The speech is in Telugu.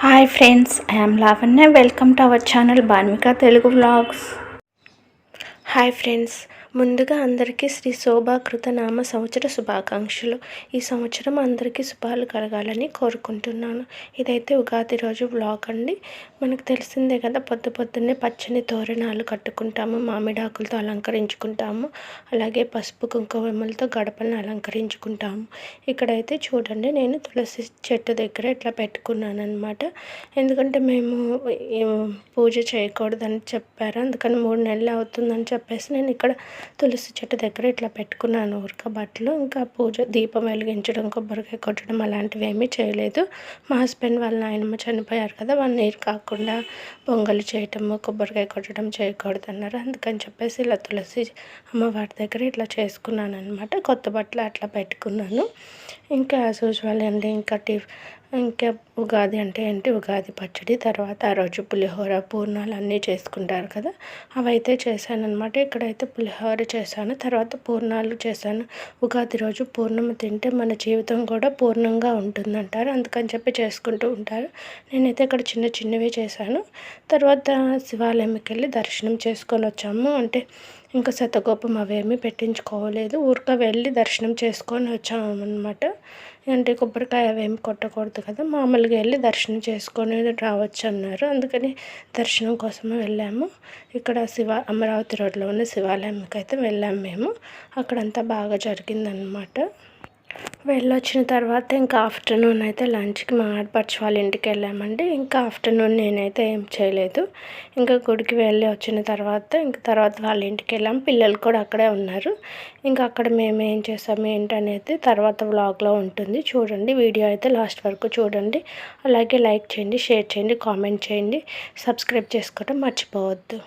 Hi friends, I am Lavanya. Welcome to our channel banvika Telugu vlogs. Hi friends, ముందుగా అందరికీ శ్రీ శోభాకృత నామ సంవత్సర శుభాకాంక్షలు. ఈ సంవత్సరం అందరికీ శుభాలు కలగాలని కోరుకుంటున్నాను. ఇదైతే ఉగాది రోజు వ్లాగ్ అండి. మనకు తెలిసిందే కదా, పొద్దున్నే పచ్చని తోరణాలు కట్టుకుంటాము, మామిడాకులతో అలంకరించుకుంటాము, అలాగే పసుపు కుంకుమలతో గడపలను అలంకరించుకుంటాము. ఇక్కడైతే చూడండి, నేను తులసి చెట్టు దగ్గర ఇట్లా పెట్టుకున్నాను అనమాట. ఎందుకంటే మేము పూజ చేయకూడదని చెప్పారు, అందుకని 3 నెలలు అవుతుందని చెప్పేసి నేను ఇక్కడ తులసి చెట్టు దగ్గర ఇట్లా పెట్టుకున్నాను బట్టలు. ఇంకా పూజ దీపం వెలిగించడం, కొబ్బరికాయ కొట్టడం అలాంటివి ఏమీ చేయలేదు. మా హస్బెండ్ వాళ్ళ నాయనమ్మ చనిపోయారు కదా, 1 ఇయర్ కాకుండా పొంగలు చేయటము, కొబ్బరికాయ కొట్టడం చేయకూడదు అన్నారు. అందుకని చెప్పేసి ఇలా తులసి అమ్మవారి దగ్గర ఇట్లా చేసుకున్నాను అనమాట. కొత్త బట్టలు అట్లా పెట్టుకున్నాను. ఇంకా యాజ్ యూజువల్ అండి. ఇంకా ఉగాది అంటే ఏంటి, ఉగాది పచ్చడి, తర్వాత ఆ రోజు పులిహోర పూర్ణాలు అన్నీ చేసుకుంటారు కదా, అవైతే చేశాను అనమాట. ఇక్కడైతే పులిహోర చేశాను, తర్వాత పూర్ణాలు చేశాను. ఉగాది రోజు పూర్ణము తింటే మన జీవితం కూడా పూర్ణంగా ఉంటుందంటారు, అందుకని చెప్పి చేసుకుంటూ ఉంటారు. నేనైతే ఇక్కడ చిన్నవే చేశాను. తర్వాత శివాలయంకి వెళ్ళి దర్శనం చేసుకొని వచ్చాము. అంటే ఇంకా శతకోపం అవేమీ పెట్టించుకోలేదు, ఊరికే వెళ్ళి దర్శనం చేసుకొని వచ్చామన్నమాట. అంటే కొబ్బరికాయ అవేమి కొట్టకూడదు కదా, మామూలుగా వెళ్ళి దర్శనం చేసుకొని రావచ్చు అన్నారు, అందుకని దర్శనం కోసమే వెళ్ళాము. ఇక్కడ అమరావతి రోడ్లో ఉన్న శివాలయంకి అయితే వెళ్ళాము మేము. అక్కడంతా బాగా జరిగిందనమాట. వెళ్ళొచ్చిన తర్వాత ఇంకా ఆఫ్టర్నూన్ అయితే లంచ్కి మా ఆడపడుచు వాళ్ళ ఇంటికి వెళ్ళామండి. ఇంకా ఆఫ్టర్నూన్ నేనైతే ఏం చేయలేదు. ఇంకా గుడికి వెళ్ళి వచ్చిన తర్వాత వాళ్ళ ఇంటికి వెళ్ళాము. పిల్లలు కూడా అక్కడే ఉన్నారు. ఇంకా అక్కడ మేము ఏం చేసాము ఏంటనేది తర్వాత వ్లాగ్లో ఉంటుంది, చూడండి. వీడియో అయితే లాస్ట్ వరకు చూడండి. అలాగే లైక్ చేయండి, షేర్ చేయండి, కామెంట్ చేయండి, సబ్స్క్రైబ్ చేసుకోవడం మర్చిపోవద్దు.